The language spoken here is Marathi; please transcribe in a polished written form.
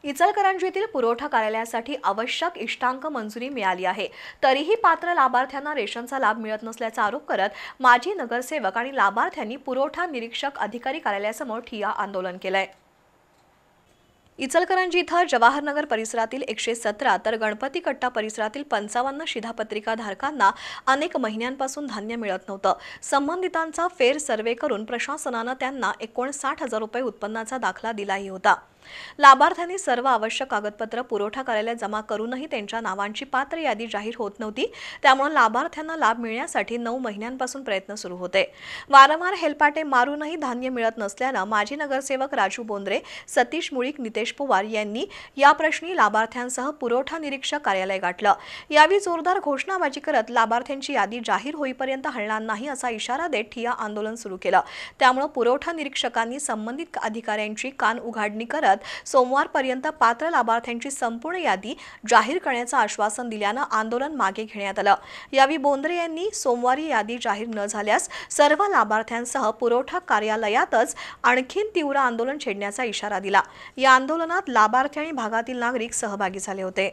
इचलकरंजीतील पुरवठा कार्यालयासाठी आवश्यक इष्टांक मंजुरी मिळाली आहे, तरीही पात्र लाभार्थ्यांना रेशनचा लाभ मिळत नसल्याचा आरोप करत माजी नगरसेवक आणि लाभार्थ्यांनी पुरवठा निरीक्षक अधिकारी कार्यालयासमोर ठिय्या आंदोलन केलंय। इचलकरंजी इथं जवाहरनगर परिसरातील 117 तर गणपती कट्टा परिसरातील 55 शिधापत्रिका धारकांना अनेक महिन्यांपासून धान्य मिळत नव्हतं। संबंधितांचा फेर सर्वे करून प्रशासनानं त्यांना 59,000 रुपये उत्पन्नाचा दाखला दिलाही होता। लाभार्थ्यांनी सर्व आवश्यक कागदपत्र पुरवठा कार्यालयात जमा करूनही त्यांच्या नावांची पात्र यादी जाहीर होत नव्हती। त्यामुळे लाभार्थ्यांना लाभ मिळण्यासाठी 9 महिन्यांपासून प्रयत्न सुरू होते। वारंवार हेलपाटे मारूनही धान्य मिळत नसल्यानं माजी नगरसेवक राजू बोंद्रे, सतीश मुळीक, नितेश पवार यांनी या प्रश्नी लाभार्थ्यांसह पुरवठा निरीक्षक कार्यालय गाठलं। यावेळी जोरदार घोषणाबाजी करत लाभार्थ्यांची यादी जाहीर होईपर्यंत हलणार नाही असा इशारा देत ठिय्या आंदोलन सुरू केलं। त्यामुळे पुरवठा निरीक्षकांनी संबंधित अधिकाऱ्यांची कान उघाडणी करत सोमवारपर्यंत पात्र लाभार्थ्यांची संपूर्ण यादी जाहीर करण्याचं आश्वासन दिल्यानं आंदोलन मागे घेण्यात आलं। यावेळी बोंद्रे यांनी सोमवारी यादी जाहीर न झाल्यास सर्व लाभार्थ्यांसह पुरवठा कार्यालयातच आणखीन तीव्र आंदोलन छेडण्याचा इशारा दिला। या आंदोलनात लाभार्थी आणि भागातील नागरिक सहभागी झाले होते।